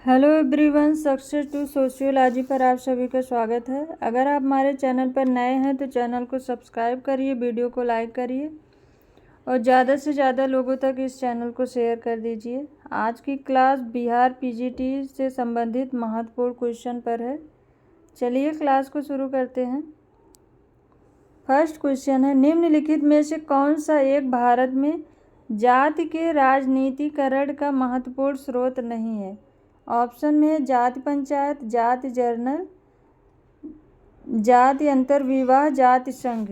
Hello everyone, success to sociology पर आप सभी का स्वागत है। अगर आप हमारे चैनल पर नए हैं तो चैनल को सब्सक्राइब करिए, वीडियो को लाइक करिए और ज़्यादा से ज़्यादा लोगों तक इस चैनल को शेयर कर दीजिए। आज की क्लास बिहार पीजीटी से संबंधित महत्वपूर्ण क्वेश्चन पर है। चलिए क्लास को शुरू करते हैं। फर्स्ट क्वेश्चन है, निम्नलिखित में से कौन सा एक भारत में जाति के राजनीतिकरण का महत्वपूर्ण स्रोत नहीं है? ऑप्शन में है जाति पंचायत, जाति जर्नल, जाति अंतर्विवाह, जाति संघ।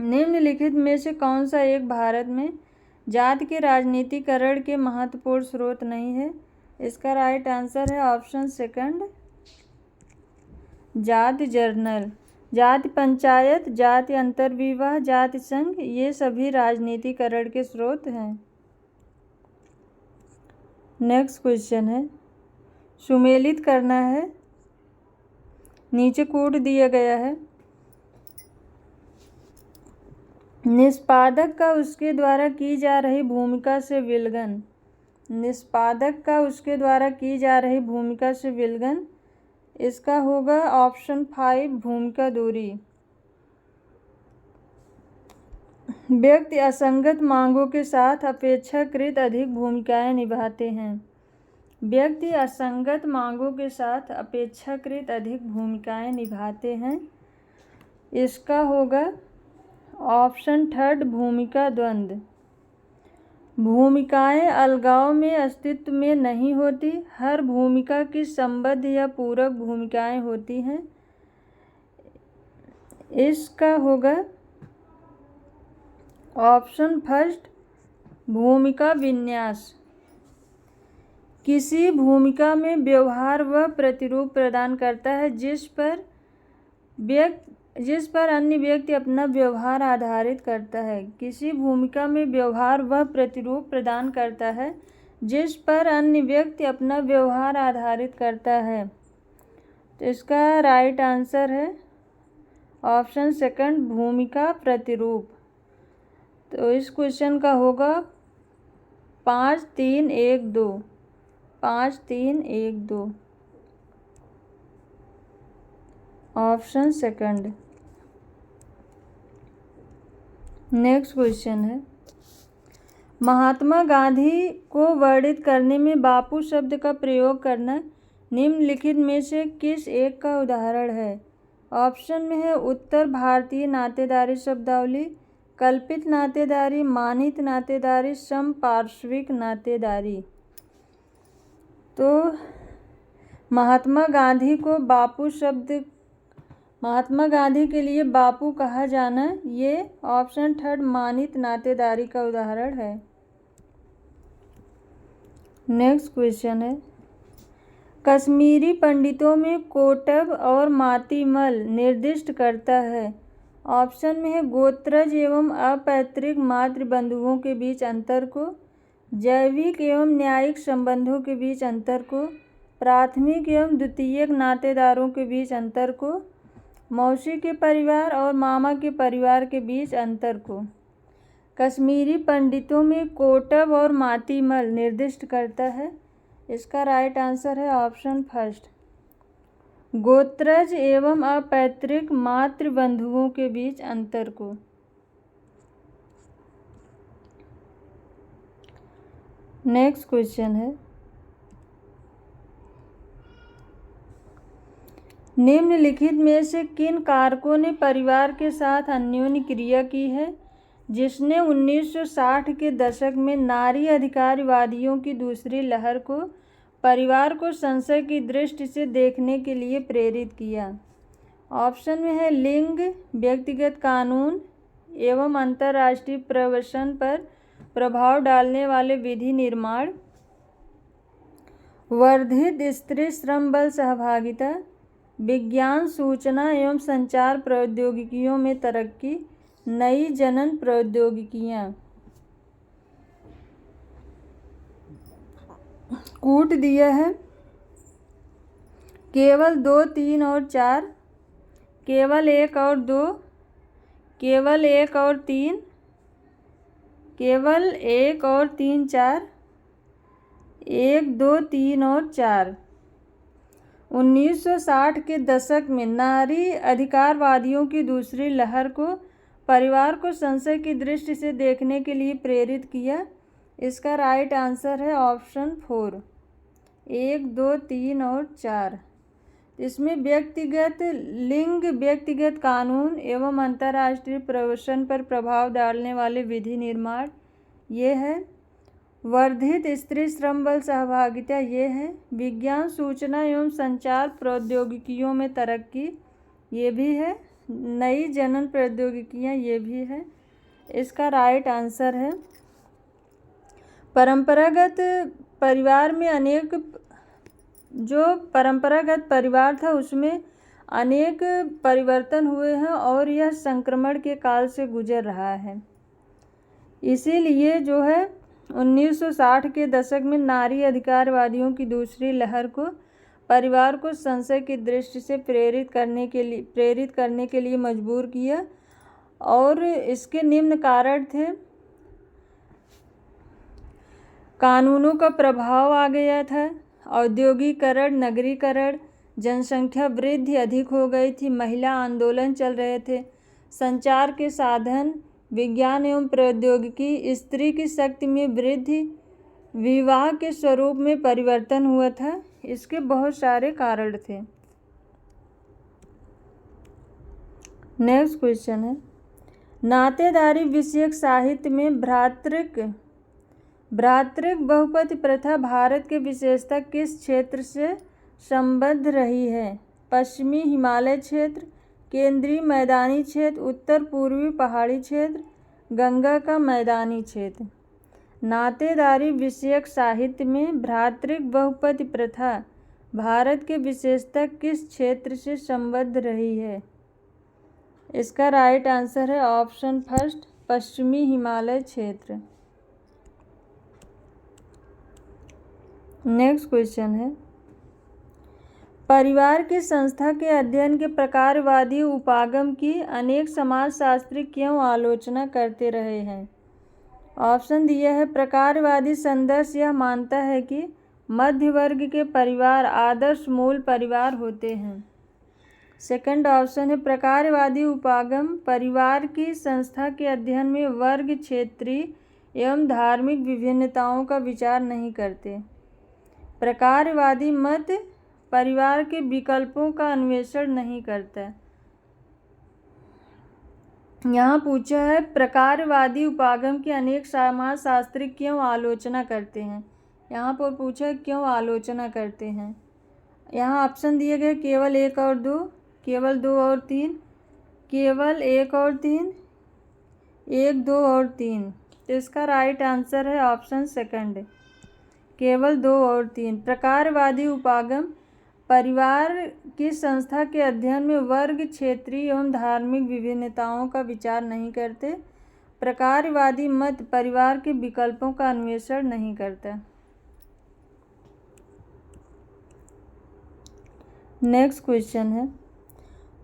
निम्नलिखित में से कौन सा एक भारत में जाति के राजनीतिकरण के महत्वपूर्ण स्रोत नहीं है? इसका राइट आंसर है ऑप्शन सेकंड, जाति जर्नल। जाति पंचायत, जाति अंतर्विवाह, जाति संघ ये सभी राजनीतिकरण के स्रोत हैं। नेक्स्ट क्वेश्चन है, सुमेलित करना है, नीचे कोड दिया गया है। निष्पादक का उसके द्वारा की जा रही भूमिका से विलगन। निष्पादक का उसके द्वारा की जा रही भूमिका से विलगन, इसका होगा ऑप्शन 5 भूमिका दूरी। व्यक्ति असंगत मांगों के साथ अपेक्षाकृत अधिक भूमिकाएं निभाते हैं। व्यक्ति असंगत मांगों के साथ अपेक्षाकृत अधिक भूमिकाएं निभाते हैं, इसका होगा ऑप्शन थर्ड भूमिका द्वंद्व। भूमिकाएं अलगाव में अस्तित्व में नहीं होती, हर भूमिका की संबद्ध या पूरक भूमिकाएं होती हैं, इसका होगा ऑप्शन फर्स्ट भूमिका विन्यास। किसी भूमिका में व्यवहार वह प्रतिरूप प्रदान करता है जिस पर अन्य व्यक्ति अपना व्यवहार आधारित करता है। किसी भूमिका में व्यवहार वह प्रतिरूप प्रदान करता है जिस पर अन्य व्यक्ति अपना व्यवहार आधारित करता है, तो इसका राइट आंसर है ऑप्शन सेकंड भूमिका प्रतिरूप। तो इस क्वेश्चन का होगा 5 3 1 2, 5 3 1 2 ऑप्शन सेकंड। नेक्स्ट क्वेश्चन है, महात्मा गांधी को वर्णित करने में बापू शब्द का प्रयोग करना निम्नलिखित में से किस एक का उदाहरण है? ऑप्शन में है उत्तर भारतीय नातेदारी शब्दावली, कल्पित नातेदारी, मानित नातेदारी, समपार्श्विक नातेदारी। तो महात्मा गांधी के लिए बापू कहा जाना, ये ऑप्शन थर्ड मानित नातेदारी का उदाहरण है। नेक्स्ट क्वेश्चन है, कश्मीरी पंडितों में कोटब और मातीमल निर्दिष्ट करता है। ऑप्शन में है गोत्रज एवं अपैतृक मातृबंधुओं के बीच अंतर को, जैविक एवं न्यायिक संबंधों के बीच अंतर को, प्राथमिक एवं द्वितीयक नातेदारों के बीच अंतर को, मौसी के परिवार और मामा के परिवार के बीच अंतर को। कश्मीरी पंडितों में कोटब और मातीमल निर्दिष्ट करता है, इसका राइट आंसर है ऑप्शन फर्स्ट गोत्रज एवं अपैतृक मातृबंधुओं के बीच अंतर को। नेक्स्ट क्वेश्चन है, निम्नलिखित में से किन कारकों ने परिवार के साथ अन्योन्य क्रिया की है जिसने 1960 के दशक में नारी अधिकारवादियों की दूसरी लहर को परिवार को संशय की दृष्टि से देखने के लिए प्रेरित किया? ऑप्शन में है लिंग, व्यक्तिगत कानून एवं अंतर्राष्ट्रीय प्रवसन पर प्रभाव डालने वाले विधि निर्माण, वर्धित स्त्री श्रम बल सहभागिता, विज्ञान सूचना एवं संचार प्रौद्योगिकियों में तरक्की, नई जनन प्रौद्योगिकियां। कूट दिया है केवल 2 3 और 4, केवल 1 और 2, केवल 1 और 3, केवल 1 और 3 4, 1, 2, 3 और 4। 1960 के दशक में नारी अधिकारवादियों की दूसरी लहर को परिवार को संशय की दृष्टि से देखने के लिए प्रेरित किया। इसका राइट आंसर है ऑप्शन 4, 1, 2, 3 और 4। इसमें व्यक्तिगत लिंग, व्यक्तिगत कानून एवं अंतर्राष्ट्रीय प्रवसन पर प्रभाव डालने वाले विधि निर्माण ये है। वर्धित स्त्री श्रम बल सहभागिता ये है। विज्ञान, सूचना एवं संचार प्रौद्योगिकियों में तरक्की ये भी है। नई जनन प्रौद्योगिकियाँ ये भी है। इसका राइट आंसर है परंपरागत परिवार में अनेक, जो परंपरागत परिवार था उसमें अनेक परिवर्तन हुए हैं और यह संक्रमण के काल से गुजर रहा है। इसीलिए जो है 1960 के दशक में नारी अधिकारवादियों की दूसरी लहर को परिवार को संशय की दृष्टि से प्रेरित करने के लिए मजबूर किया और इसके निम्न कारण थे। कानूनों का प्रभाव आ गया था, औद्योगिकरण, नगरीकरण, जनसंख्या वृद्धि अधिक हो गई थी, महिला आंदोलन चल रहे थे, संचार के साधन, विज्ञान एवं प्रौद्योगिकी, स्त्री की शक्ति में वृद्धि, विवाह के स्वरूप में परिवर्तन हुआ था। इसके बहुत सारे कारण थे। नेक्स्ट क्वेश्चन है, नातेदारी विषयक साहित्य में भ्रातृक बहुपति प्रथा भारत के विशेषता किस क्षेत्र से संबद्ध रही है? पश्चिमी हिमालय क्षेत्र, केंद्रीय मैदानी क्षेत्र, उत्तर पूर्वी पहाड़ी क्षेत्र, गंगा का मैदानी क्षेत्र। नातेदारी विषयक साहित्य में भ्रातृक बहुपति प्रथा भारत के विशेषता किस क्षेत्र से संबद्ध रही है? इसका राइट आंसर है ऑप्शन फर्स्ट, पश्चिमी हिमालय क्षेत्र। नेक्स्ट क्वेश्चन है, परिवार की संस्था के अध्ययन के प्रकारवादी उपागम की अनेक समाजशास्त्री क्यों आलोचना करते रहे हैं? ऑप्शन दिया है, प्रकारवादी संदर्श यह मानता है कि मध्य वर्ग के परिवार आदर्श मूल परिवार होते हैं। सेकंड ऑप्शन है, प्रकारवादी उपागम परिवार की संस्था के अध्ययन में वर्ग, क्षेत्रीय एवं धार्मिक विभिन्नताओं का विचार नहीं करते। प्रकारवादी मत परिवार के विकल्पों का अन्वेषण नहीं करता। यहाँ पूछा है प्रकारवादी उपागम की अनेक समाजशास्त्री क्यों आलोचना करते हैं। यहाँ पर पूछा है क्यों आलोचना करते हैं। यहाँ ऑप्शन दिए गए केवल 1 और 2, केवल 2 और 3, केवल 1 और 3, 1, 2 और 3। तो इसका राइट आंसर है ऑप्शन सेकंड, केवल 2 और 3। प्रकारवादी उपागम परिवार की संस्था के अध्ययन में वर्ग, क्षेत्रीय एवं धार्मिक विभिन्नताओं का विचार नहीं करते। प्रकारवादी मत परिवार के विकल्पों का अन्वेषण नहीं करता। नेक्स्ट क्वेश्चन है,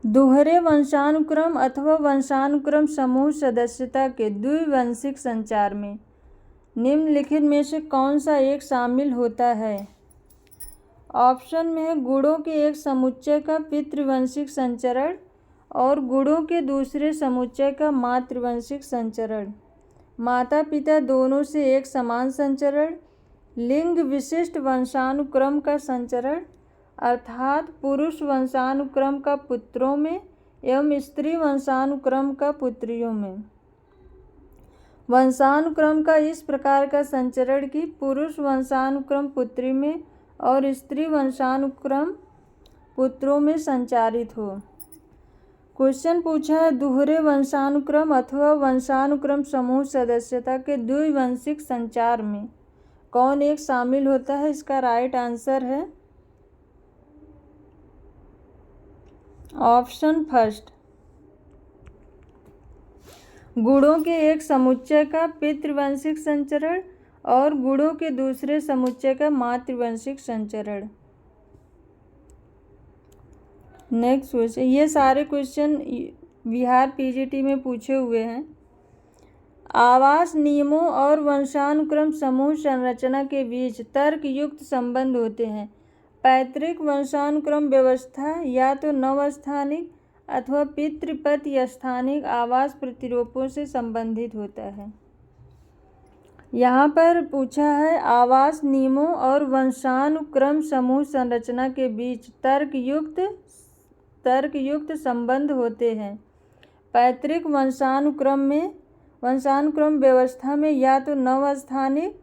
दोहरे वंशानुक्रम अथवा वंशानुक्रम समूह सदस्यता के द्विवंशिक संचार में निम्नलिखित में से कौन सा एक शामिल होता है? ऑप्शन में है गुणों के एक समुच्चय का पितृवंशिक संचरण और गुणों के दूसरे समुच्चय का मातृवंशिक संचरण, माता पिता दोनों से एक समान संचरण, लिंग विशिष्ट वंशानुक्रम का संचरण अर्थात पुरुष वंशानुक्रम का पुत्रों में एवं स्त्री वंशानुक्रम का पुत्रियों में। वंशानुक्रम का इस प्रकार का संचरण कि पुरुष वंशानुक्रम पुत्री में और स्त्री वंशानुक्रम पुत्रों में संचारित हो। क्वेश्चन पूछा है दोहरे वंशानुक्रम अथवा वंशानुक्रम समूह सदस्यता के द्विवंशिक संचार में कौन एक शामिल होता है? इसका राइट आंसर है ऑप्शन फर्स्ट, गुणों के एक समुच्चय का पितृवंशिक संचरण और गुणों के दूसरे समुच्चय का मातृवंशिक संचरण। नेक्स्ट क्वेश्चन, ये सारे क्वेश्चन बिहार पीजीटी में पूछे हुए हैं। आवास नियमों और वंशानुक्रम समूह संरचना के बीच तर्कयुक्त संबंध होते हैं। पैतृक वंशानुक्रम व्यवस्था या तो नवस्थानिक अथवा पितृपति स्थानिक आवास प्रतिरूपों से संबंधित होता है। यहाँ पर पूछा है आवास नियमों और वंशानुक्रम समूह संरचना के बीच तर्कयुक्त संबंध होते हैं। पैतृक वंशानुक्रम व्यवस्था में या तो नवस्थानिक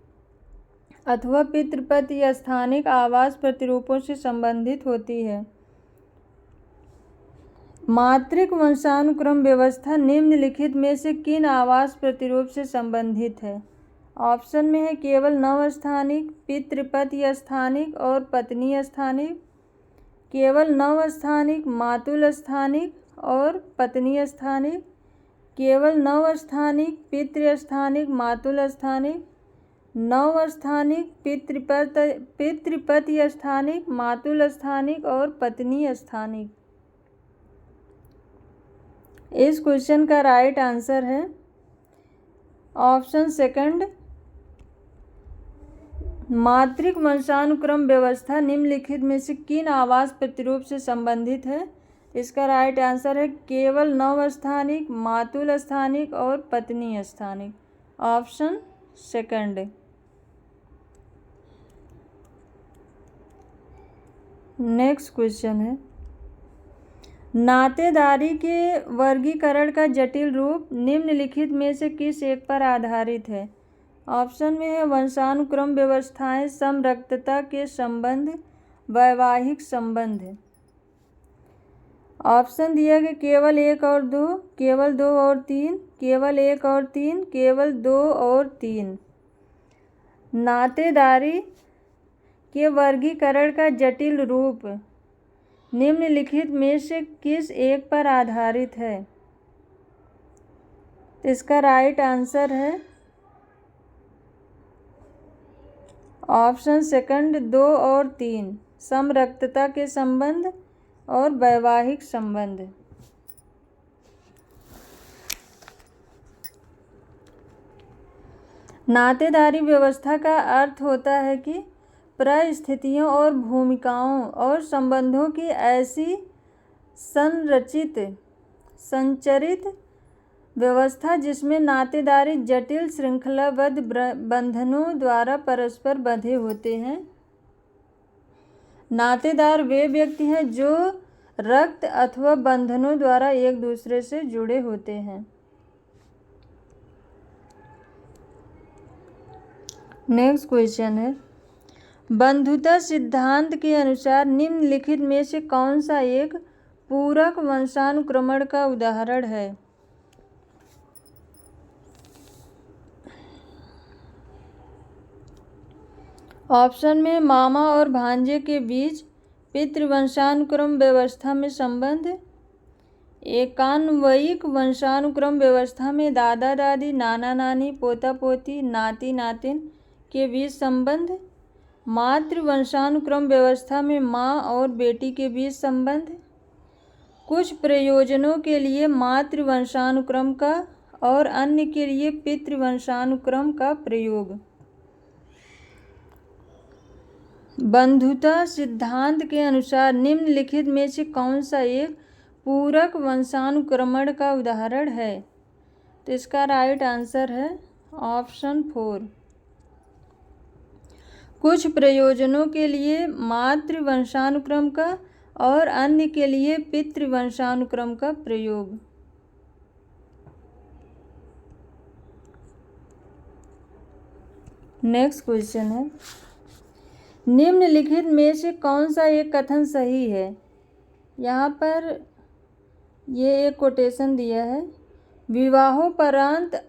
अथवा पितृपति स्थानिक आवास प्रतिरूपों से संबंधित होती है। मातृक वंशानुक्रम व्यवस्था निम्नलिखित में से किन आवास प्रतिरूप से संबंधित है? ऑप्शन में है केवल नवस्थानिक, पितृपति स्थानिक और पत्नी स्थानिक, केवल नवस्थानिक, मातुल स्थानिक और पत्नी स्थानिक, केवल नवस्थानिक, पितृस्थानिक, मातुल स्थानिक, नवस्थानिक, पितृपति स्थानिक, मातुल स्थानिक और पत्नी स्थानिक। इस क्वेश्चन का राइट आंसर है ऑप्शन सेकंड, मातृक वंशानुक्रम व्यवस्था निम्नलिखित में से किन आवास प्रतिरूप से संबंधित है? इसका राइट आंसर है केवल नवस्थानिक, मातुल स्थानिक और पत्नी स्थानिक। Option second. नेक्स्ट क्वेश्चन है नातेदारी के वर्गीकरण का जटिल रूप निम्नलिखित में से किस एक पर आधारित है? ऑप्शन में है वंशानुक्रम व्यवस्थाएं, समरक्तता के संबंध, वैवाहिक संबंध। ऑप्शन दिया गया केवल 1 और 2, केवल 2 और 3, केवल 1 और 3, केवल 2 और 3। नातेदारी के वर्गीकरण का जटिल रूप निम्नलिखित में से किस एक पर आधारित है? इसका राइट आंसर है ऑप्शन सेकंड, 2 और 3, समरक्तता के संबंध और वैवाहिक संबंध। नातेदारी व्यवस्था का अर्थ होता है कि परिस्थितियों और भूमिकाओं और संबंधों की ऐसी संरचित व्यवस्था जिसमें नातेदारी जटिल श्रृंखलाबद्ध बंधनों द्वारा परस्पर बंधे होते हैं। नातेदार वे व्यक्ति हैं जो रक्त अथवा बंधनों द्वारा एक दूसरे से जुड़े होते हैं। नेक्स्ट क्वेश्चन है बंधुता सिद्धांत के अनुसार निम्नलिखित में से कौन सा एक पूरक वंशानुक्रमण का उदाहरण है? ऑप्शन में मामा और भांजे के बीच पितृवंशानुक्रम व्यवस्था में संबंध, एकान्वयिक वंशानुक्रम व्यवस्था में दादा दादी, नाना नानी, पोता पोती, नाती नातिन के बीच संबंध, मातृ वंशानुक्रम व्यवस्था में माँ और बेटी के बीच संबंध, कुछ प्रयोजनों के लिए मातृ वंशानुक्रम का और अन्य के लिए पितृवंशानुक्रम का प्रयोग। बंधुता सिद्धांत के अनुसार निम्नलिखित में से कौन सा एक पूरक वंशानुक्रमण का उदाहरण है? तो इसका राइट आंसर है ऑप्शन 4, कुछ प्रयोजनों के लिए मातृ वंशानुक्रम का और अन्य के लिए पितृवंशानुक्रम का प्रयोग। नेक्स्ट क्वेश्चन है निम्नलिखित में से कौन सा एक कथन सही है? यहाँ पर ये एक कोटेशन दिया है, विवाहोपरांत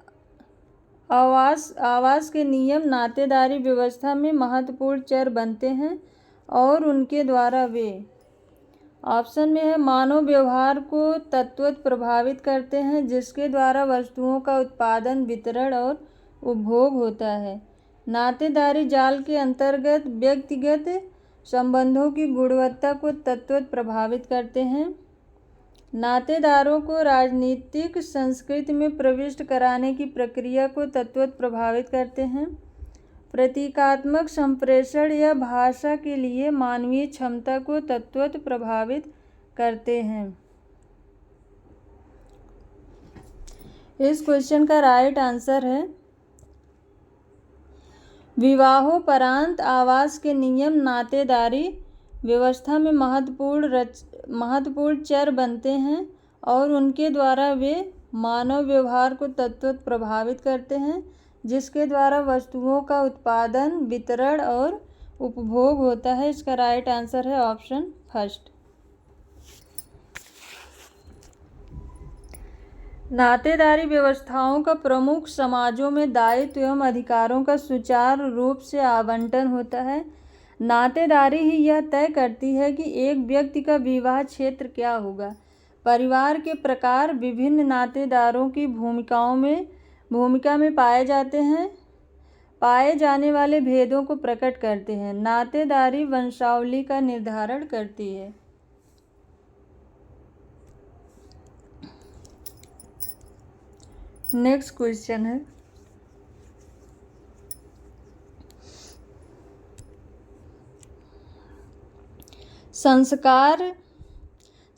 आवास के नियम नातेदारी व्यवस्था में महत्वपूर्ण चर बनते हैं और उनके द्वारा वे। ऑप्शन में है मानव व्यवहार को तत्वतः प्रभावित करते हैं जिसके द्वारा वस्तुओं का उत्पादन, वितरण और उपभोग होता है। नातेदारी जाल के अंतर्गत व्यक्तिगत संबंधों की गुणवत्ता को तत्वतः प्रभावित करते हैं। नातेदारों को राजनीतिक संस्कृति में प्रविष्ट कराने की प्रक्रिया को तत्वतः प्रभावित करते हैं। प्रतीकात्मक संप्रेषण या भाषा के लिए मानवीय क्षमता को तत्वतः प्रभावित करते हैं। इस क्वेश्चन का राइट आंसर है विवाहोपरांत आवास के नियम नातेदारी व्यवस्था में महत्वपूर्ण चर बनते हैं और उनके द्वारा वे मानव व्यवहार को तत्वतः प्रभावित करते हैं, जिसके द्वारा वस्तुओं का उत्पादन, वितरण और उपभोग होता है। इसका राइट आंसर है ऑप्शन फर्स्ट। नातेदारी व्यवस्थाओं का प्रमुख समाजों में दायित्व एवं अधिकारों का सुचारू रूप से आवंटन होता है। नातेदारी ही यह तय करती है कि एक व्यक्ति का विवाह क्षेत्र क्या होगा। परिवार के प्रकार विभिन्न नातेदारों की भूमिका में पाए जाने वाले भेदों को प्रकट करते हैं। नातेदारी वंशावली का निर्धारण करती है। नेक्स्ट क्वेश्चन है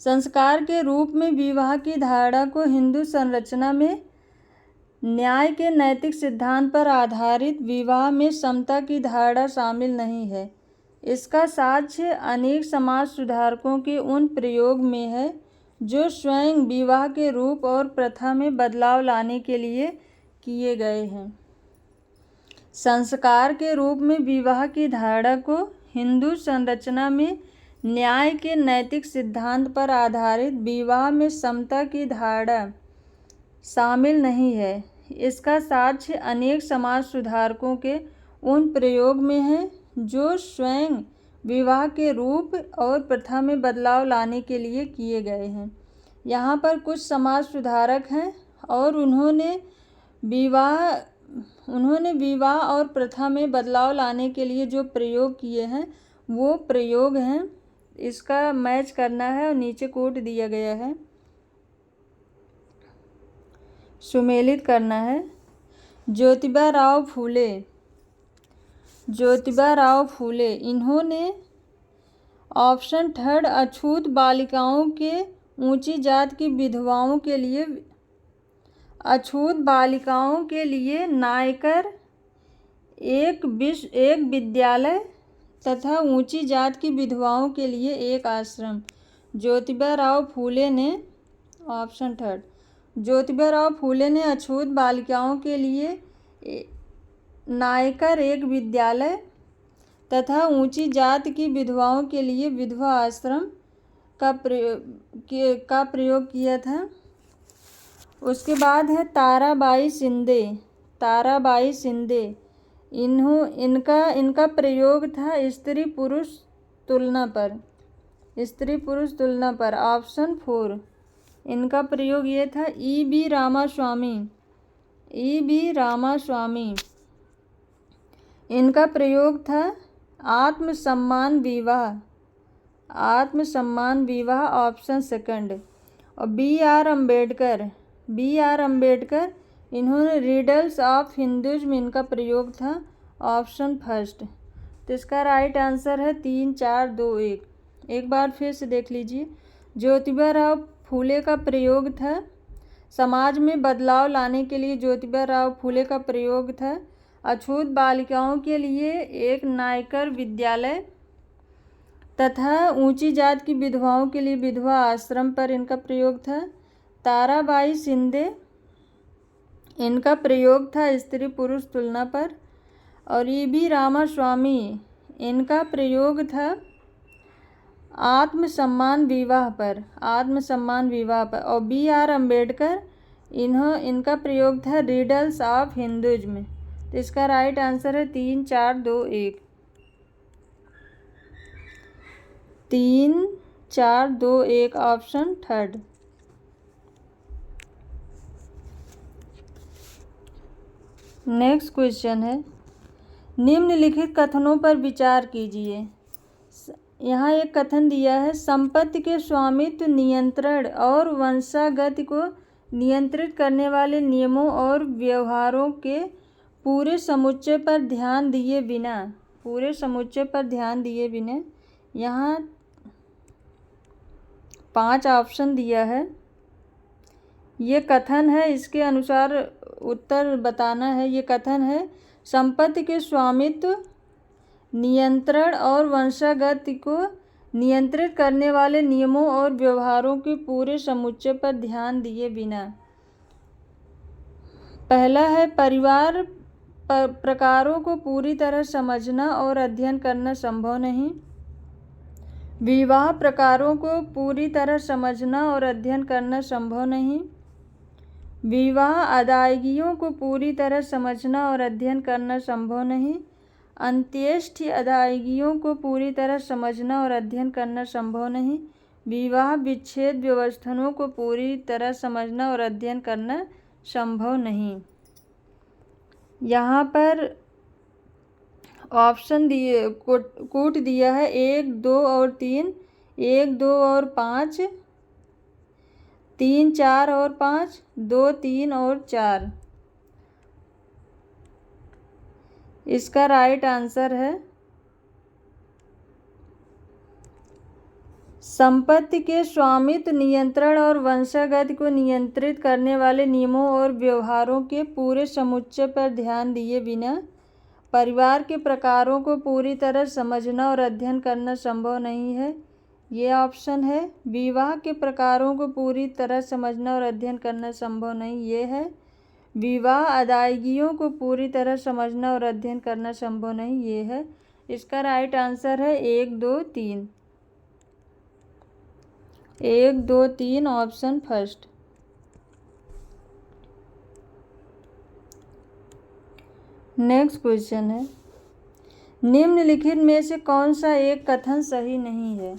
संस्कार के रूप में विवाह की धारणा को हिंदू संरचना में न्याय के नैतिक सिद्धांत पर आधारित विवाह में समता की धारणा शामिल नहीं है। इसका साक्ष्य अनेक समाज सुधारकों के उन प्रयोग में है जो स्वयं विवाह के रूप और प्रथा में बदलाव लाने के लिए किए गए हैं। संस्कार के रूप में विवाह की धारणा को हिंदू संरचना में न्याय के नैतिक सिद्धांत पर आधारित विवाह में समता की धारणा शामिल नहीं है। इसका साक्ष्य अनेक समाज सुधारकों के उन प्रयोग में है जो स्वयं विवाह के रूप और प्रथा में बदलाव लाने के लिए किए गए हैं। यहाँ पर कुछ समाज सुधारक हैं और उन्होंने विवाह और प्रथा में बदलाव लाने के लिए जो प्रयोग किए हैं वो प्रयोग हैं। इसका मैच करना है और नीचे कोट दिया गया है, सुमेलित करना है। ज्योतिबा राव फूले इन्होंने ऑप्शन थर्ड अछूत बालिकाओं के ऊंची जात की विधवाओं के लिए नायकर एक विद्यालय तथा ऊंची जात की विधवाओं के लिए एक आश्रम। ज्योतिबा राव फूले ने ऑप्शन थर्ड ज्योतिबा राव फूले ने अछूत बालिकाओं के लिए नायकर एक विद्यालय तथा ऊंची जात की विधवाओं के लिए विधवा आश्रम का प्रयोग किया था। उसके बाद है ताराबाई शिंदे। इनका प्रयोग था स्त्री पुरुष तुलना पर। ऑप्शन 4 इनका प्रयोग ये था। ई.बी. रामास्वामी इनका प्रयोग था आत्मसम्मान विवाह। Option second. और बी आर अम्बेडकर इन्होंने रिडल्स ऑफ हिंदुइज्म इनका प्रयोग था। Option first. तो इसका राइट आंसर है 3, 4, 2, 1। एक बार फिर से देख लीजिए। ज्योतिबा राव फूले का प्रयोग था समाज में बदलाव लाने के लिए। ज्योतिबा राव फूले का प्रयोग था अछूत बालिकाओं के लिए एक नायकर विद्यालय तथा ऊंची जात की विधवाओं के लिए विधवा आश्रम पर इनका प्रयोग था। ताराबाई शिंदे इनका प्रयोग था स्त्री पुरुष तुलना पर। और ई.बी. रामास्वामी इनका प्रयोग था आत्मसम्मान विवाह पर। और बी आर अम्बेडकर इनका प्रयोग था रिडल्स ऑफ हिंदुइज्म। तो इसका राइट आंसर है 3, 4, 2, 1। 3, 4, 2, 1 ऑप्शन थर्ड। नेक्स्ट क्वेश्चन है निम्नलिखित कथनों पर विचार कीजिए। यहाँ एक कथन दिया है, संपत्ति के स्वामित्व, नियंत्रण और वंशागति को नियंत्रित करने वाले नियमों और व्यवहारों के पूरे समुच्चय पर ध्यान दिए बिना यहाँ 5 ऑप्शन दिया है। ये कथन है, इसके अनुसार उत्तर बताना है। ये कथन है, संपत्ति के स्वामित्व, नियंत्रण और वंशागति को नियंत्रित करने वाले नियमों और व्यवहारों के पूरे समुच्चय पर ध्यान दिए बिना। पहला है, परिवार प्रकारों को पूरी तरह समझना और अध्ययन करना संभव नहीं। विवाह प्रकारों को पूरी तरह समझना और अध्ययन करना संभव नहीं। विवाह अदायगियों को पूरी तरह समझना और अध्ययन करना संभव नहीं। अंत्येष्टि अदायगियों को पूरी तरह समझना और अध्ययन करना संभव नहीं। विवाह विच्छेद व्यवस्थाओं को पूरी तरह समझना और अध्ययन करना संभव नहीं। यहाँ पर ऑप्शन दिए, कूट दिया है 1, 2 और 3, 1, 2 और 5, 3, 4 और 5, 2, 3 और 4। इसका राइट आंसर है संपत्ति के स्वामित्व, नियंत्रण और वंशागति को नियंत्रित करने वाले नियमों और व्यवहारों के पूरे समुच्चय पर ध्यान दिए बिना परिवार के प्रकारों को पूरी तरह समझना और अध्ययन करना संभव नहीं है। ये ऑप्शन है। विवाह के प्रकारों को पूरी तरह समझना और अध्ययन करना संभव नहीं, ये है। विवाह अदायगियों को पूरी तरह समझना और अध्ययन करना संभव नहीं, ये है। इसका राइट आंसर है 1, 2, 3। 1, 2, 3 ऑप्शन फर्स्ट। नेक्स्ट क्वेश्चन है, निम्नलिखित में से कौन सा एक कथन सही नहीं है?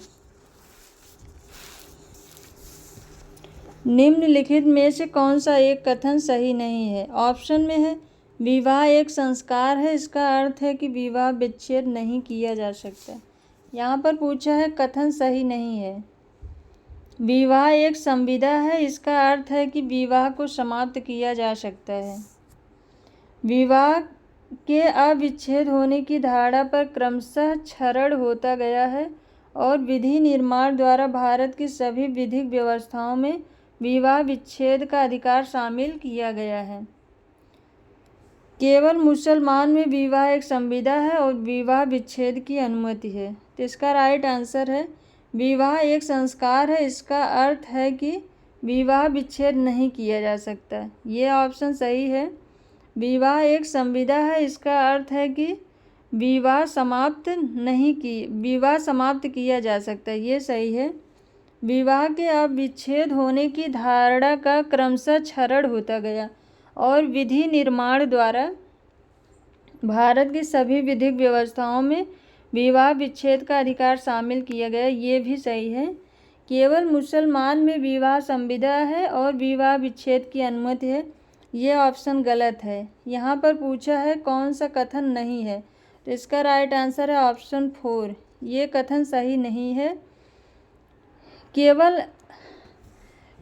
निम्नलिखित में से कौन सा एक कथन सही नहीं है? ऑप्शन में है, विवाह एक संस्कार है, इसका अर्थ है कि विवाह विच्छेद नहीं किया जा सकता। यहाँ पर पूछा है कथन सही नहीं है। विवाह एक संविदा है, इसका अर्थ है कि विवाह को समाप्त किया जा सकता है। विवाह के अविच्छेद होने की धारणा पर क्रमशः क्षरण होता गया है और विधि निर्माण द्वारा भारत की सभी विधिक व्यवस्थाओं में विवाह विच्छेद का अधिकार शामिल किया गया है। केवल मुसलमान में विवाह एक संविदा है और विवाह विच्छेद की अनुमति है। तो इसका राइट आंसर है, विवाह एक संस्कार है, इसका अर्थ है कि विवाह विच्छेद नहीं किया जा सकता। ये ऑप्शन सही है। विवाह एक संविदा है, इसका अर्थ है कि विवाह समाप्त किया जा सकता है, ये सही है। विवाह के अविच्छेद होने की धारणा का क्रमशः क्षरण होता गया और विधि निर्माण द्वारा भारत की सभी विधिक व्यवस्थाओं में विवाह विच्छेद का अधिकार शामिल किया गया, ये भी सही है। केवल मुसलमान में विवाह संविदा है और विवाह विच्छेद की अनुमति है, ये ऑप्शन गलत है। यहाँ पर पूछा है कौन सा कथन नहीं है, तो इसका राइट आंसर है ऑप्शन 4। ये कथन सही नहीं है।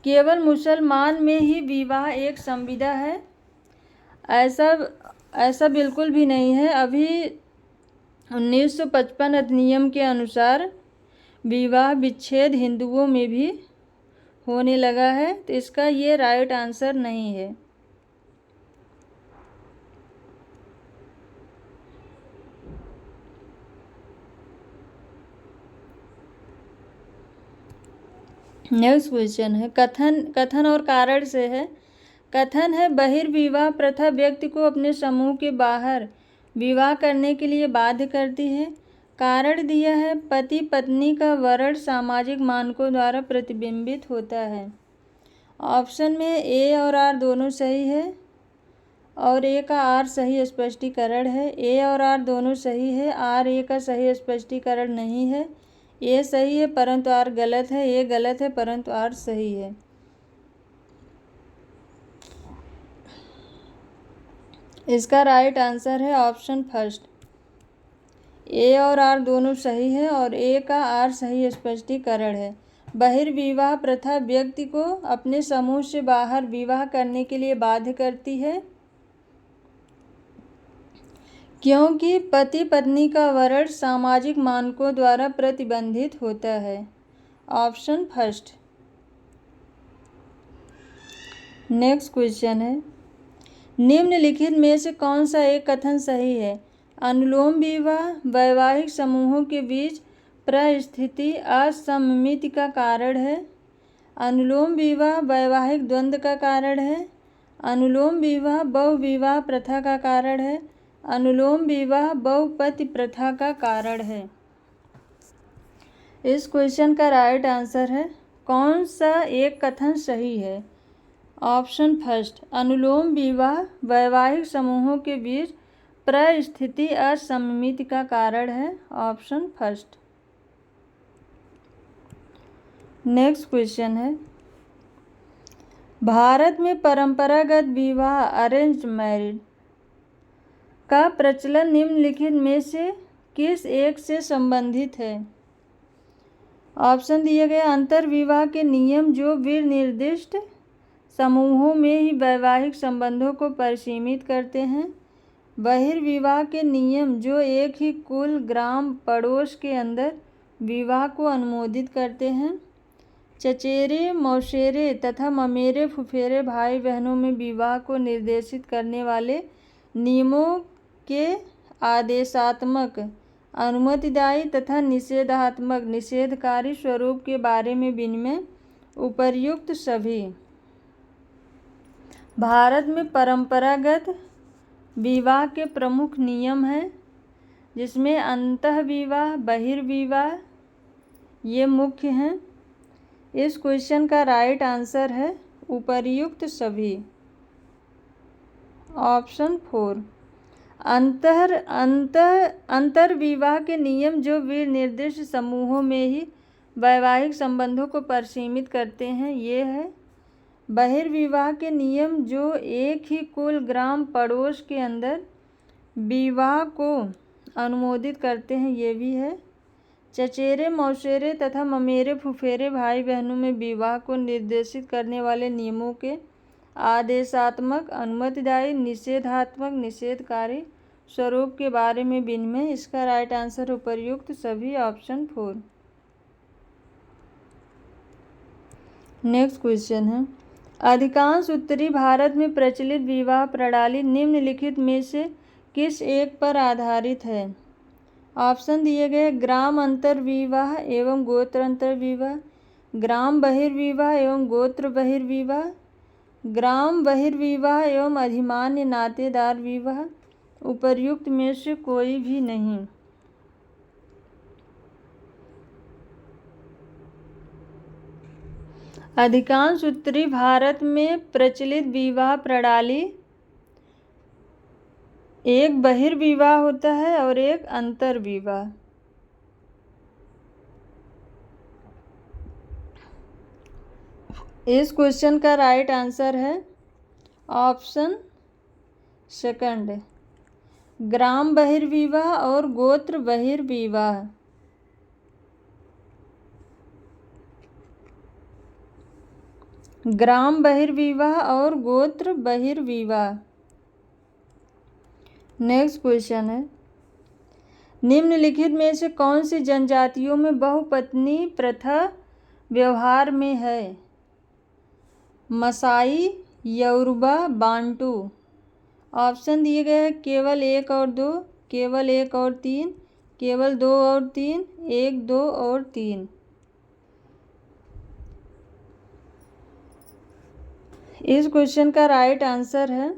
केवल मुसलमान में ही विवाह एक संविदा है, ऐसा बिल्कुल भी नहीं है। अभी 1955 अधिनियम के अनुसार विवाह विच्छेद हिंदुओं में भी होने लगा है, तो इसका ये राइट आंसर नहीं है। नेक्स्ट क्वेश्चन है, कथन और कारण से है। कथन है, बहिर्विवाह प्रथा व्यक्ति को अपने समूह के बाहर विवाह करने के लिए बाध्य करती है। कारण दिया है, पति पत्नी का वर्ण सामाजिक मानकों द्वारा प्रतिबिंबित होता है। ऑप्शन में ए और आर दोनों सही है और ए का आर सही स्पष्टीकरण है। ए और आर दोनों सही है, आर ए का सही स्पष्टीकरण नहीं है। ए सही है परंतु आर गलत है, ए गलत है परंतु आर सही है। इसका राइट आंसर है ऑप्शन फर्स्ट। ए और आर दोनों सही है और ए का आर सही स्पष्टीकरण है। बहिर्विवाह प्रथा व्यक्ति को अपने समूह से बाहर विवाह करने के लिए बाध्य करती है क्योंकि पति पत्नी का वरण सामाजिक मानकों द्वारा प्रतिबंधित होता है। Option first. नेक्स्ट क्वेश्चन है, निम्नलिखित में से कौन सा एक कथन सही है? अनुलोम विवाह वैवाहिक समूहों के बीच परिस्थिति असममिति का कारण है। अनुलोम विवाह वैवाहिक द्वंद्व का कारण है। अनुलोम विवाह बहुविवाह प्रथा का कारण है। अनुलोम विवाह बहुपति प्रथा का कारण है। इस क्वेश्चन का राइट आंसर है कौन सा एक कथन सही है? Option first. अनुलोम विवाह वैवाहिक समूहों के बीच परिस्थिति असममिति का कारण है। Option first. नेक्स्ट क्वेश्चन है, भारत में परंपरागत विवाह अरेंज मैरिज का प्रचलन निम्नलिखित में से किस एक से संबंधित है? ऑप्शन दिए गए अंतर्विवाह के नियम जो निर्दिष्ट समूहों में ही वैवाहिक संबंधों को परिसीमित करते हैं। बहिर्विवाह के नियम जो एक ही कुल ग्राम पड़ोस के अंदर विवाह को अनुमोदित करते हैं। चचेरे मौसेरे तथा ममेरे फुफेरे भाई बहनों में विवाह को निर्देशित करने वाले नियमों के आदेशात्मक, अनुमतिदायी तथा निषेधात्मक निषेधकारी स्वरूप के बारे में विनिमय। उपर्युक्त सभी भारत में परंपरागत विवाह के प्रमुख नियम हैं जिसमें अंतःविवाह बहिर्विवाह ये मुख्य हैं। इस क्वेश्चन का राइट आंसर है उपर्युक्त सभी। ऑप्शन 4। अंतर्विवाह के नियम जो निर्दिष्ट समूहों में ही वैवाहिक संबंधों को परिसीमित करते हैं ये है। बहिर्विवाह के नियम जो एक ही कुल ग्राम पड़ोस के अंदर विवाह को अनुमोदित करते हैं ये भी है। चचेरे मौसेरे तथा ममेरे फुफेरे भाई बहनों में विवाह को निर्देशित करने वाले नियमों के आदेशात्मक, अनुमतिदायी, निषेधात्मक, निषेधकारी स्वरूप के बारे में विनिमय। इसका राइट आंसर उपर्युक्त सभी। ऑप्शन 4। नेक्स्ट क्वेश्चन है, अधिकांश उत्तरी भारत में प्रचलित विवाह प्रणाली निम्नलिखित में से किस एक पर आधारित है? ऑप्शन दिए गए ग्राम अंतर्विवाह एवं गोत्र अंतर्विवाह, ग्राम बहिर्विवाह एवं गोत्र बहिर्विवाह, ग्राम बहिर्विवाह एवं अधिमान्य नातेदार विवाह। उपर्युक्त में से कोई भी नहीं। अधिकांश उत्तरी भारत में प्रचलित विवाह प्रणाली एक बहिर्विवाह होता है और एक अंतर्विवाह। इस क्वेश्चन का राइट आंसर है ऑप्शन सेकंड, ग्राम बहिर्विवाह और गोत्र बहिर्विवाह। ग्राम बहिर्विवाह और गोत्र बहिर्विवाह। नेक्स्ट क्वेश्चन है, निम्नलिखित में से कौन सी जनजातियों में बहुपत्नी प्रथा व्यवहार में है? Masai, Yoruba, Bantu. ऑप्शन दिए गए हैं केवल 1 और 2, केवल 1 और 3, केवल 2 और 3, 1, 2 और 3। इस क्वेश्चन का राइट आंसर है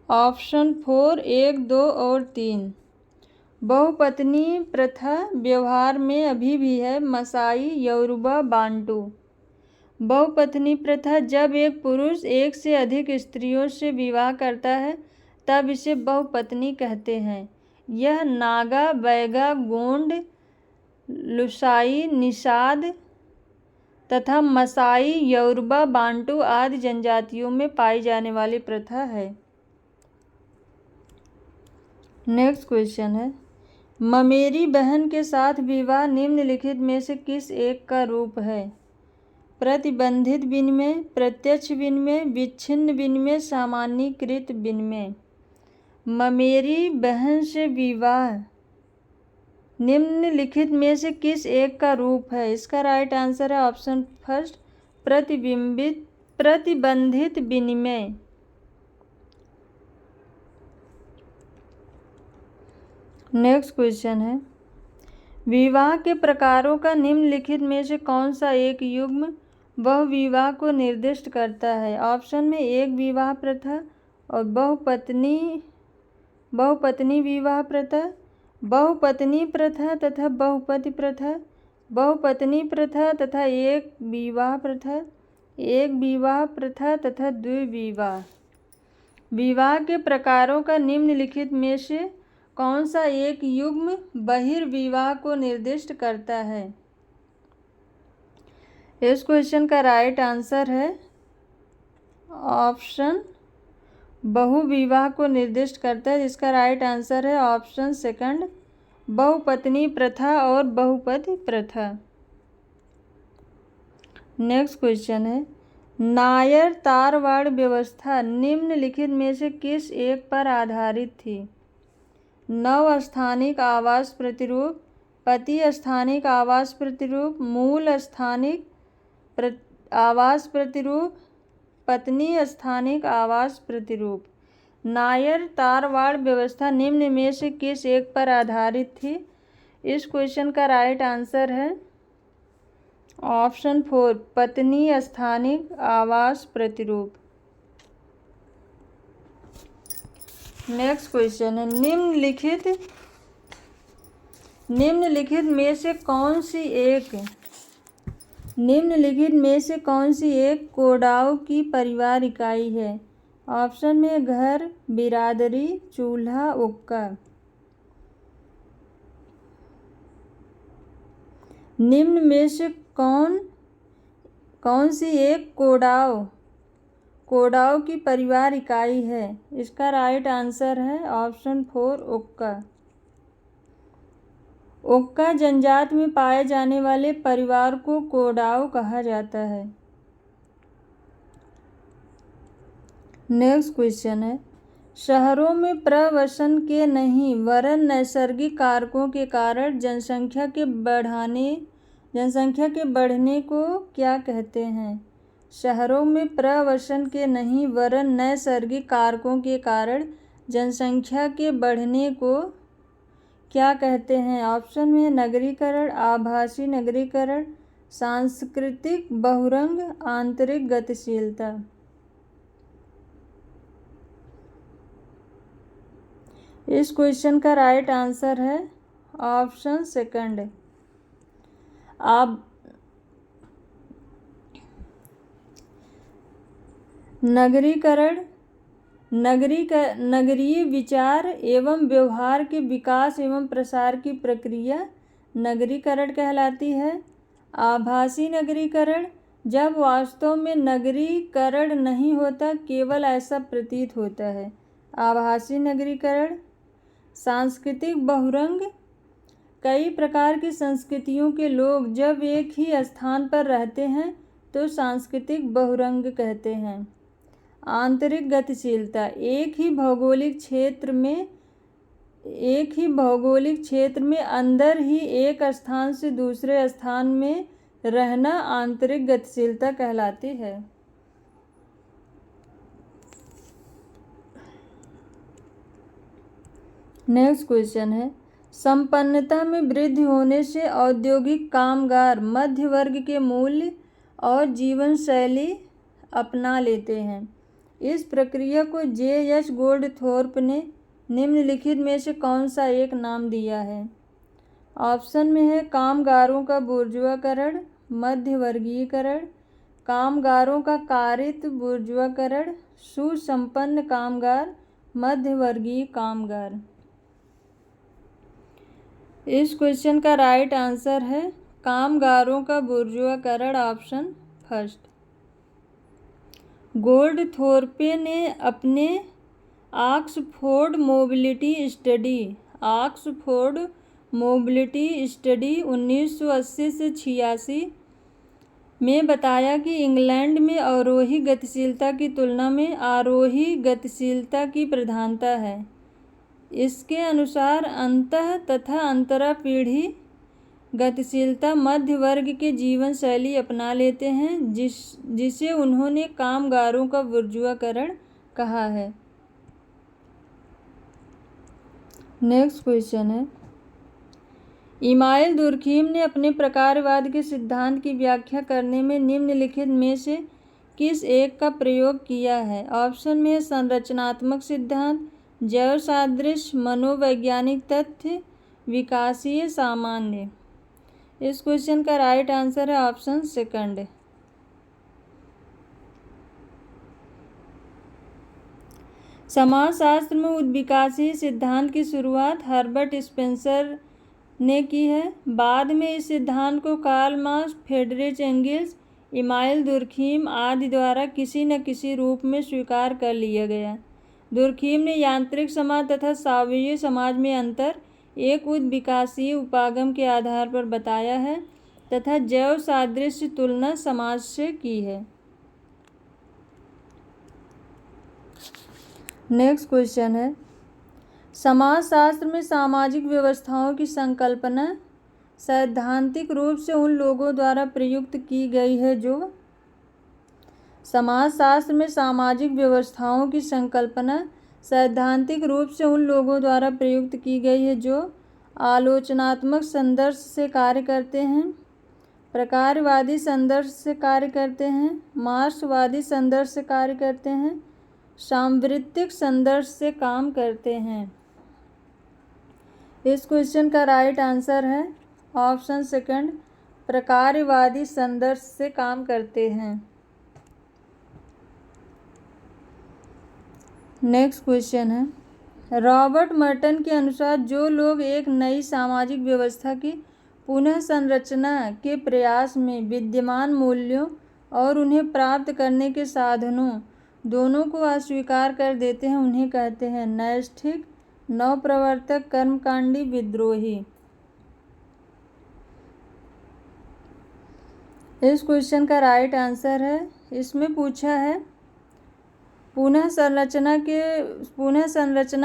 ऑप्शन 4, 1, 2 और 3। बहुपत्नी प्रथा व्यवहार में अभी भी है मसाई, योरुबा, बांटू। बहुपत्नी प्रथा जब एक पुरुष एक से अधिक स्त्रियों से विवाह करता है तब इसे बहुपत्नी कहते हैं। यह नागा, बैगा, गोंड, लुसाई, निषाद तथा मसाई, योरुबा, बांटू आदि जनजातियों में पाई जाने वाली प्रथा है। नेक्स्ट क्वेश्चन है, ममेरी बहन के साथ विवाह निम्नलिखित में से किस एक का रूप है? प्रतिबंधित विनिमय, प्रत्यक्ष विनिमय, विच्छिन्न विनिमय, सामान्यीकृत विनिमय। ममेरी बहन से विवाह निम्नलिखित में से किस एक का रूप है? इसका राइट आंसर है ऑप्शन फर्स्ट, प्रतिबंधित विनिमय। नेक्स्ट क्वेश्चन है, विवाह के प्रकारों का निम्नलिखित में से कौन सा एक युग्म बहुविवाह को निर्दिष्ट करता है? ऑप्शन में एक विवाह प्रथा और बहुपत्नी विवाह प्रथा, बहुपत्नी प्रथा तथा बहुपति प्रथा, बहुपत्नी प्रथा तथा एक विवाह प्रथा तथा द्विविवाह। विवाह के प्रकारों का निम्नलिखित में से कौन सा एक युग्म बहिर्विवाह को निर्दिष्ट करता है? इस क्वेश्चन का राइट आंसर है ऑप्शन बहुविवाह को निर्दिष्ट करता है, जिसका राइट आंसर है ऑप्शन सेकंड, बहुपत्नी प्रथा और बहुपति प्रथा। नेक्स्ट क्वेश्चन है, नायर तारवाड़ व्यवस्था निम्नलिखित में से किस एक पर आधारित थी? नव स्थानिक आवास प्रतिरूप, पति स्थानिक आवास प्रतिरूप, मूल स्थानिक आवास प्रतिरूप, पत्नी स्थानिक आवास प्रतिरूप। नायर तारवाड़ व्यवस्था निम्न में से किस एक पर आधारित थी? इस क्वेश्चन का राइट आंसर है ऑप्शन 4, पत्नी स्थानिक आवास प्रतिरूप। नेक्स्ट क्वेश्चन है, निम्नलिखित में से कौन सी एक कोडाओ की परिवार इकाई है? ऑप्शन में घर, बिरादरी, चूल्हा, उक्का। निम्न में से कौन सी एक कोडाओ की परिवार इकाई है? इसका राइट आंसर है ऑप्शन 4, उक्का। उक्का जनजाति में पाए जाने वाले परिवार को कोडाओ कहा जाता है। नेक्स्ट क्वेश्चन है, शहरों में प्रवसन के नहीं वरन नैसर्गिक कारकों के कारण जनसंख्या के बढ़ने को क्या कहते हैं? शहरों में प्रवसन के नहीं वरन नैसर्गिक कारकों के कारण जनसंख्या के बढ़ने को क्या कहते हैं? ऑप्शन में नगरीकरण, आभासी नगरीकरण, सांस्कृतिक बहुरंग, आंतरिक गतिशीलता। इस क्वेश्चन का राइट आंसर है ऑप्शन सेकंड, नगरीकरण। नगरीय विचार एवं व्यवहार के विकास एवं प्रसार की प्रक्रिया नगरीकरण कहलाती है। आभासी नगरीकरण, जब वास्तव में नगरीकरण नहीं होता, केवल ऐसा प्रतीत होता है। आभासी नगरीकरण। सांस्कृतिक बहुरंग, कई प्रकार की संस्कृतियों के लोग जब एक ही स्थान पर रहते हैं तो सांस्कृतिक बहुरंग कहते हैं। आंतरिक गतिशीलता, एक ही भौगोलिक क्षेत्र में अंदर ही एक स्थान से दूसरे स्थान में रहना आंतरिक गतिशीलता कहलाती है। नेक्स्ट क्वेश्चन है, संपन्नता में वृद्धि होने से औद्योगिक कामगार मध्य वर्ग के मूल्य और जीवन शैली अपना लेते हैं। इस प्रक्रिया को J.H. गोल्डथोर्प ने निम्नलिखित में से कौन सा एक नाम दिया है? ऑप्शन में है कामगारों का बुर्जुआकरण, मध्यवर्गीकरण, कामगारों का कारित बुर्जुआकरण, सुसंपन्न कामगार, मध्यवर्गीय कामगार। इस क्वेश्चन का राइट आंसर है कामगारों का बुर्जुआकरण, ऑप्शन फर्स्ट। गोल्डथोर्पे ने अपने ऑक्सफोर्ड मोबिलिटी स्टडी 1980 से 86 में बताया कि इंग्लैंड में अवरोही गतिशीलता की तुलना में आरोही गतिशीलता की प्रधानता है। इसके अनुसार अंतः तथा अंतरा पीढ़ी गतिशीलता मध्य वर्ग के जीवन शैली अपना लेते हैं, जिसे उन्होंने कामगारों का बुर्जुआकरण कहा है। नेक्स्ट क्वेश्चन है, इमाइल दुर्खीम ने अपने प्रकारवाद के सिद्धांत की व्याख्या करने में निम्नलिखित में से किस एक का प्रयोग किया है? ऑप्शन में है संरचनात्मक सिद्धांत, जैव सादृश्य, मनोवैज्ञानिक तथ्य, विकासीय सामान्य। इस क्वेश्चन का राइट आंसर है ऑप्शन सेकंड। समाजशास्त्र में उद्विकासीय सिद्धांत की शुरुआत हर्बर्ट स्पेंसर ने की है। बाद में इस सिद्धांत को Karl Marx, Friedrich Engels, Emile Durkheim आदि द्वारा किसी न किसी रूप में स्वीकार कर लिया गया। दुर्खीम ने यांत्रिक समाज तथा सावयवी समाज में अंतर एक उद्विकासीय उपागम के आधार पर बताया है तथा जैव सादृश्य तुलना समाज से की है। नेक्स्ट क्वेश्चन है, समाजशास्त्र में सामाजिक व्यवस्थाओं की संकल्पना सैद्धांतिक रूप से उन लोगों द्वारा प्रयुक्त की गई है जो समाजशास्त्र में सामाजिक व्यवस्थाओं की संकल्पना सैद्धांतिक रूप से उन लोगों द्वारा प्रयुक्त की गई है जो आलोचनात्मक संदर्भ से कार्य करते हैं, प्रकारवादी संदर्भ से कार्य करते हैं, मार्क्सवादी संदर्भ से कार्य करते हैं, साम्प्रतिक संदर्भ से काम करते हैं। इस क्वेश्चन का राइट आंसर है ऑप्शन सेकंड, प्रकारवादी संदर्भ से काम करते हैं। नेक्स्ट क्वेश्चन है, रॉबर्ट मर्टन के अनुसार जो लोग एक नई सामाजिक व्यवस्था की पुनः संरचना के प्रयास में विद्यमान मूल्यों और उन्हें प्राप्त करने के साधनों दोनों को अस्वीकार कर देते हैं, उन्हें कहते हैं नैष्ठिक, नवप्रवर्तक, कर्मकांडी, विद्रोही। इस क्वेश्चन का राइट आंसर है, इसमें पूछा है पुनः संरचना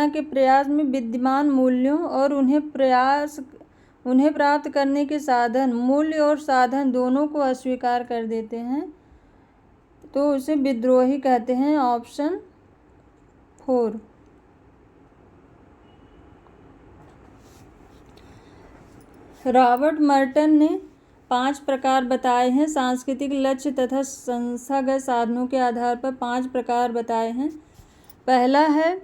के प्रयास में विद्यमान मूल्यों और उन्हें प्राप्त करने के साधन, मूल्य और साधन दोनों को अस्वीकार कर देते हैं तो उसे विद्रोही कहते हैं। ऑप्शन 4। रॉबर्ट मर्टन ने 5 प्रकार बताए हैं, सांस्कृतिक लक्ष्य तथा संस्थागत साधनों के आधार पर 5 प्रकार बताए हैं। पहला है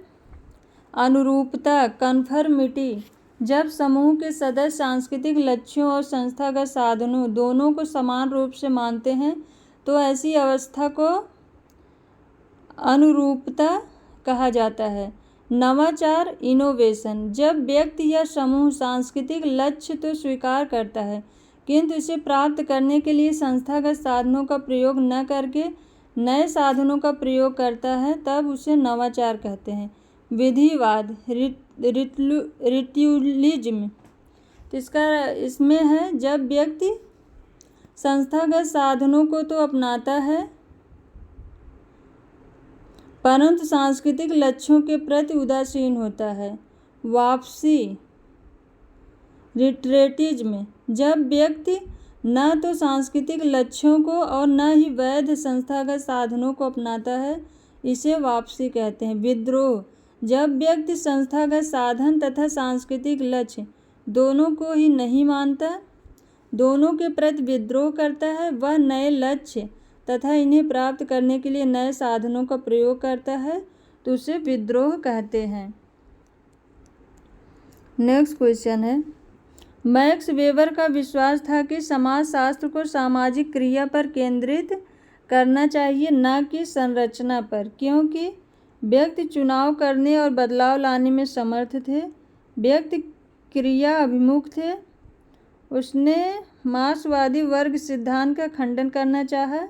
अनुरूपता, कन्फर्मिटी। जब समूह के सदस्य सांस्कृतिक लक्ष्यों और संस्थागत साधनों दोनों को समान रूप से मानते हैं तो ऐसी अवस्था को अनुरूपता कहा जाता है। नवाचार, इनोवेशन। जब व्यक्ति या समूह सांस्कृतिक लक्ष्य तो स्वीकार करता है किंतु इसे प्राप्त करने के लिए संस्थागत साधनों का प्रयोग न करके नए साधनों का प्रयोग करता है, तब उसे नवाचार कहते हैं। विधिवाद, रिट्यूलिज्म। तो इसमें है जब व्यक्ति संस्थागत साधनों को तो अपनाता है परंतु सांस्कृतिक लक्ष्यों के प्रति उदासीन होता है। वापसी, रिट्रेटिज्म। जब व्यक्ति न तो सांस्कृतिक लक्ष्यों को और न ही वैध संस्थागत साधनों को अपनाता है, इसे वापसी कहते हैं। विद्रोह। जब व्यक्ति संस्थागत साधन तथा सांस्कृतिक लक्ष्य दोनों को ही नहीं मानता, दोनों के प्रति विद्रोह करता है, वह नए लक्ष्य तथा इन्हें प्राप्त करने के लिए नए साधनों का प्रयोग करता है तो उसे विद्रोह कहते हैं। नेक्स्ट क्वेश्चन है, मैक्स वेबर का विश्वास था कि समाजशास्त्र को सामाजिक क्रिया पर केंद्रित करना चाहिए न कि संरचना पर, क्योंकि व्यक्ति चुनाव करने और बदलाव लाने में समर्थ थे, व्यक्ति क्रिया अभिमुख थे। उसने मार्क्सवादी वर्ग सिद्धांत का खंडन करना चाहा।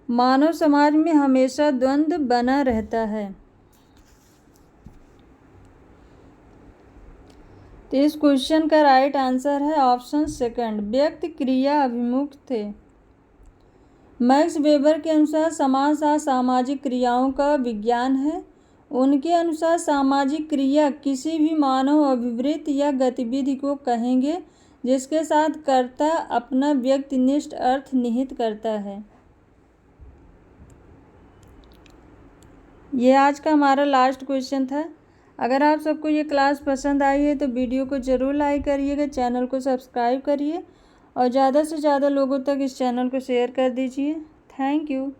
मानव समाज में हमेशा द्वंद्व बना रहता है। इस क्वेश्चन का राइट आंसर है ऑप्शन सेकंड, व्यक्ति क्रिया अभिमुख थे। मैक्स वेबर के अनुसार समाजशास्त्र सामाजिक क्रियाओं का विज्ञान है। उनके अनुसार सामाजिक क्रिया किसी भी मानव अभिवृत्ति या गतिविधि को कहेंगे जिसके साथ कर्ता अपना व्यक्तिनिष्ठ अर्थ निहित करता है। ये आज का हमारा लास्ट क्वेश्चन था। अगर आप सबको ये क्लास पसंद आई है तो वीडियो को ज़रूर लाइक करिएगा, चैनल को सब्सक्राइब करिए और ज़्यादा से ज़्यादा लोगों तक इस चैनल को शेयर कर दीजिए। Thank you.